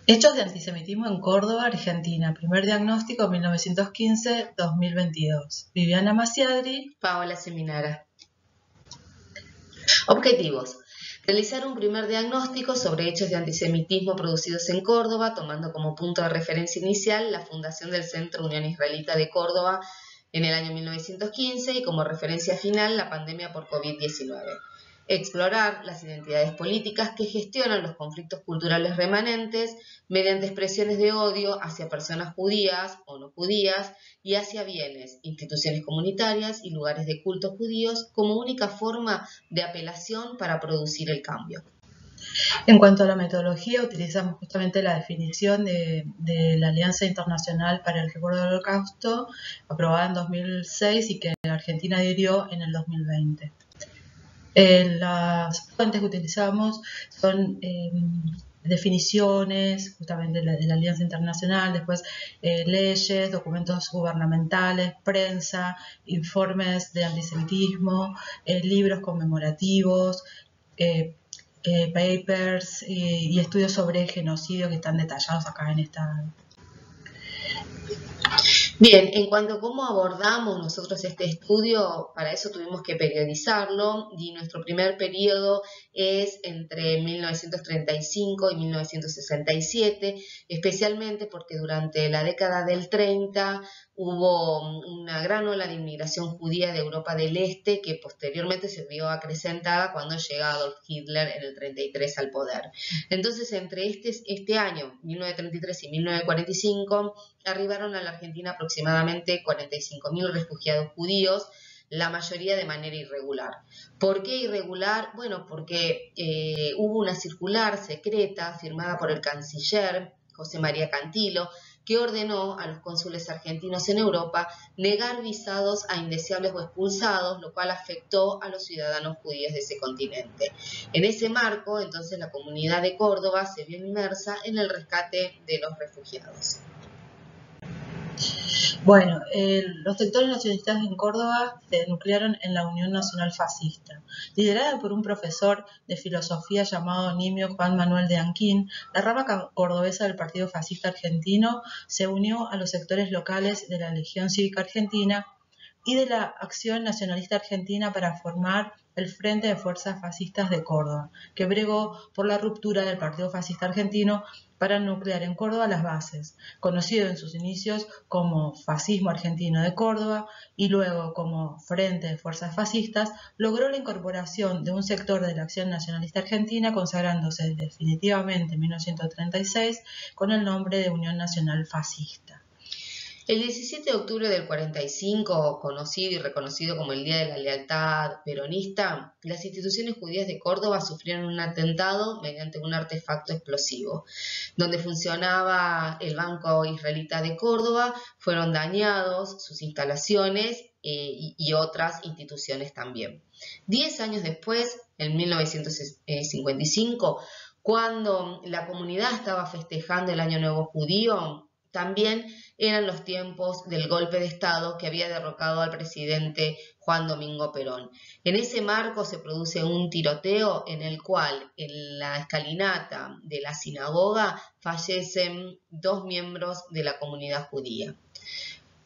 Hechos de antisemitismo en Córdoba, Argentina. Primer diagnóstico 1915-2022. Viviana Masiadri. Paola Seminara. Objetivos. Realizar un primer diagnóstico sobre hechos de antisemitismo producidos en Córdoba, tomando como punto de referencia inicial la fundación del Centro Unión Israelita de Córdoba en el año 1915 y como referencia final la pandemia por COVID-19. Explorar las identidades políticas que gestionan los conflictos culturales remanentes mediante expresiones de odio hacia personas judías o no judías y hacia bienes, instituciones comunitarias y lugares de culto judíos como única forma de apelación para producir el cambio. En cuanto a la metodología, utilizamos justamente la definición de la Alianza Internacional para el Recuerdo del Holocausto, aprobada en 2006 y que la Argentina adhirió en el 2020. Las fuentes que utilizamos son definiciones justamente de la Alianza Internacional, después leyes, documentos gubernamentales, prensa, informes de antisemitismo, libros conmemorativos, papers y estudios sobre genocidio que están detallados acá en esta. Bien, en cuanto a cómo abordamos nosotros este estudio, para eso tuvimos que periodizarlo y nuestro primer periodo es entre 1935 y 1967, especialmente porque durante la década del 30 hubo una gran ola de inmigración judía de Europa del Este que posteriormente se vio acrecentada cuando llega Adolf Hitler en el 33 al poder. Entonces, entre este año, 1933 y 1945, arribaron a la Argentina aproximadamente 45.000 refugiados judíos, la mayoría de manera irregular. ¿Por qué irregular? Bueno, porque hubo una circular secreta firmada por el canciller José María Cantilo, que ordenó a los cónsules argentinos en Europa negar visados a indeseables o expulsados, lo cual afectó a los ciudadanos judíos de ese continente. En ese marco, entonces, la comunidad de Córdoba se vio inmersa en el rescate de los refugiados. Bueno, los sectores nacionalistas en Córdoba se nuclearon en la Unión Nacional Fascista. Liderada por un profesor de filosofía llamado Nimio Juan Manuel de Anquín, la rama cordobesa del Partido Fascista Argentino se unió a los sectores locales de la Legión Cívica Argentina y de la Acción Nacionalista Argentina para formar el Frente de Fuerzas Fascistas de Córdoba, que bregó por la ruptura del Partido Fascista Argentino para nuclear en Córdoba las bases, conocido en sus inicios como Fascismo Argentino de Córdoba y luego como Frente de Fuerzas Fascistas, logró la incorporación de un sector de la Acción Nacionalista Argentina, consagrándose definitivamente en 1936 con el nombre de Unión Nacional Fascista. El 17 de octubre del 45, conocido y reconocido como el Día de la Lealtad Peronista, las instituciones judías de Córdoba sufrieron un atentado mediante un artefacto explosivo. Donde funcionaba el Banco Israelita de Córdoba, fueron dañados sus instalaciones y otras instituciones también. 10 años después, en 1955, cuando la comunidad estaba festejando el Año Nuevo Judío, también eran los tiempos del golpe de Estado que había derrocado al presidente Juan Domingo Perón. En ese marco se produce un tiroteo en el cual en la escalinata de la sinagoga fallecen 2 miembros de la comunidad judía.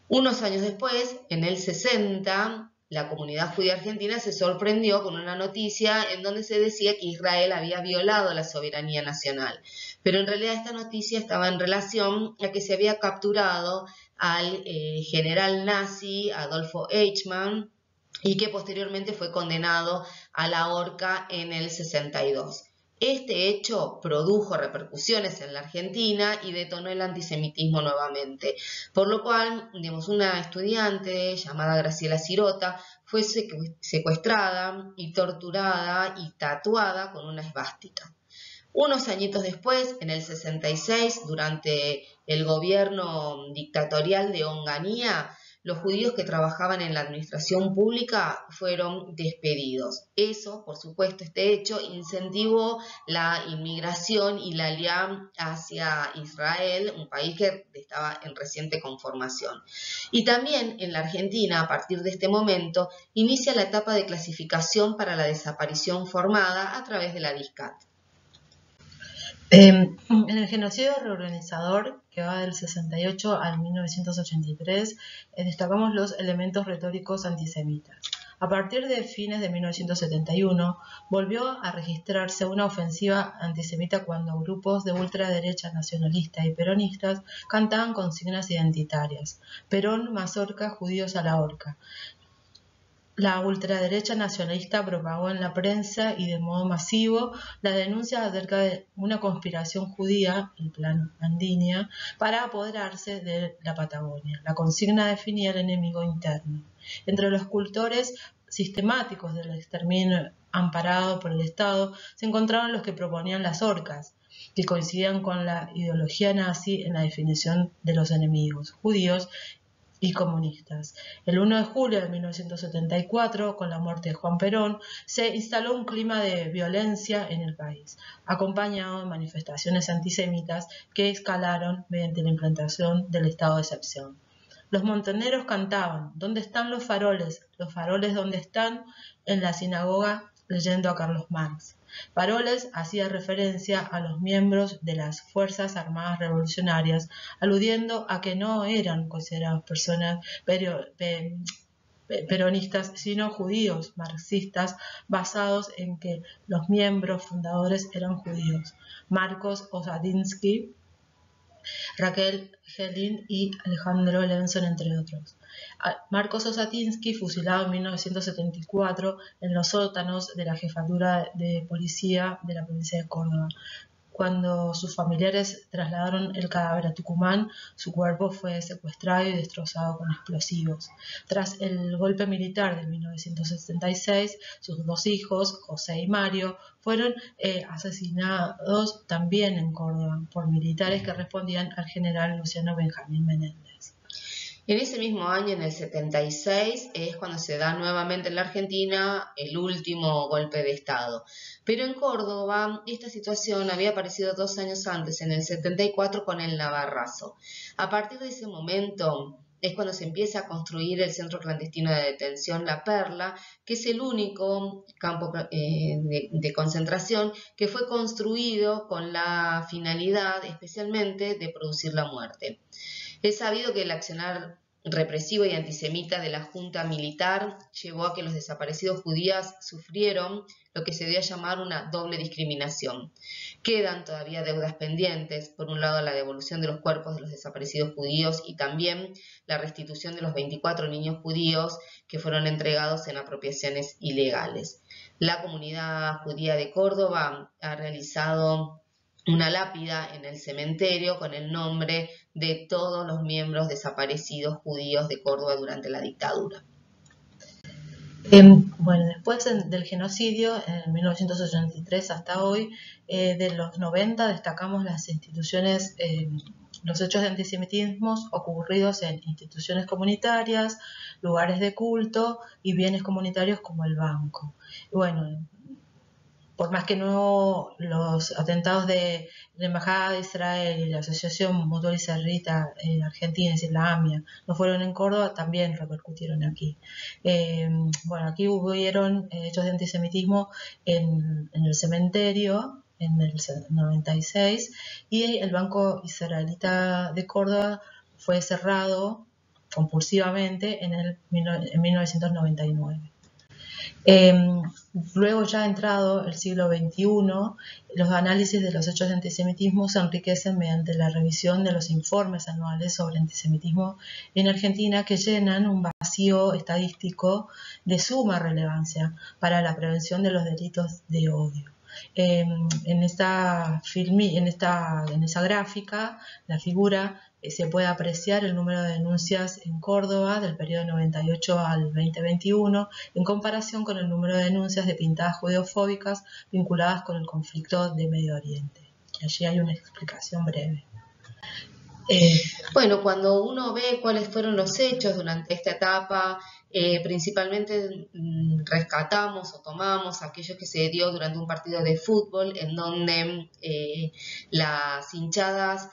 Unos años después, en el 60, la comunidad judía argentina se sorprendió con una noticia en donde se decía que Israel había violado la soberanía nacional. Pero en realidad esta noticia estaba en relación a que se había capturado al general nazi Adolfo Eichmann y que posteriormente fue condenado a la horca en el 62. Este hecho produjo repercusiones en la Argentina y detonó el antisemitismo nuevamente, por lo cual, una estudiante llamada Graciela Sirota fue secuestrada y torturada y tatuada con una esvástica. Unos añitos después, en el 66, durante el gobierno dictatorial de Onganía, los judíos que trabajaban en la administración pública fueron despedidos. Eso, por supuesto, este hecho incentivó la inmigración y la alianza hacia Israel, un país que estaba en reciente conformación. Y también en la Argentina, a partir de este momento, inicia la etapa de clasificación para la desaparición formada a través de la DISCAT. En el genocidio reorganizador, que va del 68 al 1983, destacamos los elementos retóricos antisemitas. A partir de fines de 1971, volvió a registrarse una ofensiva antisemita cuando grupos de ultraderecha nacionalistas y peronistas cantaban consignas identitarias: Perón, mazorca, judíos a la horca. La ultraderecha nacionalista propagó en la prensa y de modo masivo la denuncia acerca de una conspiración judía, el Plan Andinia, para apoderarse de la Patagonia. La consigna definía el enemigo interno. Entre los cultores sistemáticos del exterminio amparado por el Estado se encontraban los que proponían las horcas, que coincidían con la ideología nazi en la definición de los enemigos judíos y comunistas. El 1 de julio de 1974, con la muerte de Juan Perón, se instaló un clima de violencia en el país, acompañado de manifestaciones antisemitas que escalaron mediante la implantación del estado de excepción. Los montoneros cantaban: ¿Dónde están los faroles? Los faroles, ¿dónde están? En la sinagoga, leyendo a Carlos Marx. Faroles hacía referencia a los miembros de las Fuerzas Armadas Revolucionarias, aludiendo a que no eran considerados personas peronistas, sino judíos marxistas, basados en que los miembros fundadores eran judíos. Marcos Osadinsky, Raquel Helin y Alejandro Levenson, entre otros. Marcos Osatinsky, fusilado en 1974 en los sótanos de la jefatura de policía de la provincia de Córdoba. Cuando sus familiares trasladaron el cadáver a Tucumán, su cuerpo fue secuestrado y destrozado con explosivos. Tras el golpe militar de 1976, sus dos hijos, José y Mario, fueron asesinados también en Córdoba por militares que respondían al general Luciano Benjamín Menéndez. En ese mismo año, en el 76, es cuando se da nuevamente en la Argentina el último golpe de Estado. Pero en Córdoba esta situación había aparecido 2 años antes, en el 74, con el Navarrazo. A partir de ese momento es cuando se empieza a construir el centro clandestino de detención La Perla, que es el único campo de concentración que fue construido con la finalidad especialmente de producir la muerte. Es sabido que el accionar represivo y antisemita de la junta militar llevó a que los desaparecidos judíos sufrieron lo que se dio a llamar una doble discriminación. Quedan todavía deudas pendientes, por un lado la devolución de los cuerpos de los desaparecidos judíos y también la restitución de los 24 niños judíos que fueron entregados en apropiaciones ilegales. La comunidad judía de Córdoba ha realizado una lápida en el cementerio con el nombre de todos los miembros desaparecidos judíos de Córdoba durante la dictadura. Bueno, después del genocidio, en 1983 hasta hoy, de los 90 destacamos las instituciones, los hechos de antisemitismo ocurridos en instituciones comunitarias, lugares de culto y bienes comunitarios como el banco. Bueno, por más que no los atentados de la Embajada de Israel y la Asociación Mutual Israelita Argentina, es decir, la AMIA, no fueron en Córdoba, también repercutieron aquí. Bueno, aquí hubieron hechos de antisemitismo en el cementerio en el 96 y el Banco Israelita de Córdoba fue cerrado compulsivamente en 1999. Luego, ya entrado el siglo XXI, los análisis de los hechos de antisemitismo se enriquecen mediante la revisión de los informes anuales sobre antisemitismo en Argentina, que llenan un vacío estadístico de suma relevancia para la prevención de los delitos de odio. En esa gráfica, la figura, se puede apreciar el número de denuncias en Córdoba del periodo 98 al 2021 en comparación con el número de denuncias de pintadas judeofóbicas vinculadas con el conflicto de Medio Oriente. Allí hay una explicación breve. Bueno, cuando uno ve cuáles fueron los hechos durante esta etapa, principalmente rescatamos o tomamos aquello que se dio durante un partido de fútbol en donde las hinchadas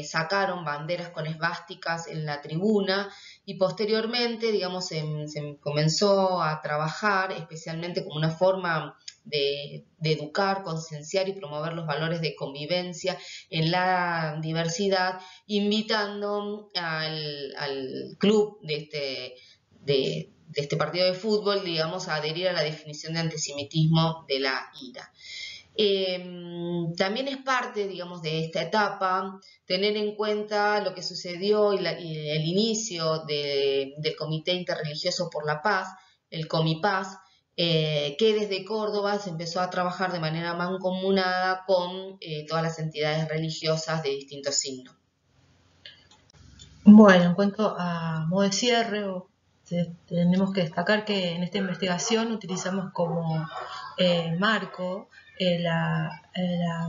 sacaron banderas con esvásticas en la tribuna y posteriormente, digamos, se comenzó a trabajar especialmente como una forma de educar, concienciar y promover los valores de convivencia en la diversidad, invitando al club de este partido de fútbol, digamos, a adherir a la definición de antisemitismo de la IRA. También es parte, digamos, de esta etapa tener en cuenta lo que sucedió y el inicio del Comité Interreligioso por la Paz, el Comipaz, que desde Córdoba se empezó a trabajar de manera mancomunada con todas las entidades religiosas de distintos signos. Bueno, en cuanto a modo de cierre, tenemos que destacar que en esta investigación utilizamos como marco la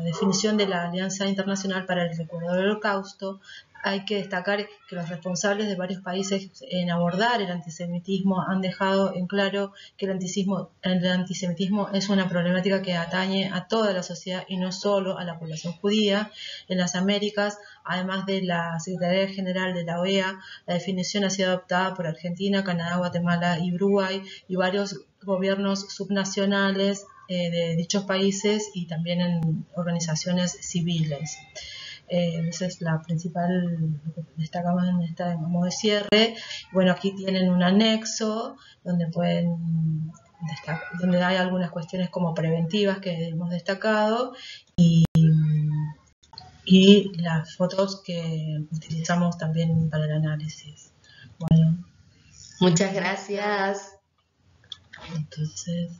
definición de la Alianza Internacional para el Recuerdo del Holocausto. Hay que destacar que los responsables de varios países en abordar el antisemitismo han dejado en claro que el antisemitismo es una problemática que atañe a toda la sociedad y no solo a la población judía. En las Américas, además de la Secretaría General de la OEA, la definición ha sido adoptada por Argentina, Canadá, Guatemala y Uruguay y varios gobiernos subnacionales de dichos países y también en organizaciones civiles. Esa es la principal, lo que destacamos en esta modo de cierre. Bueno, aquí tienen un anexo donde donde hay algunas cuestiones como preventivas que hemos destacado y las fotos que utilizamos también para el análisis. Bueno. Muchas gracias. Entonces...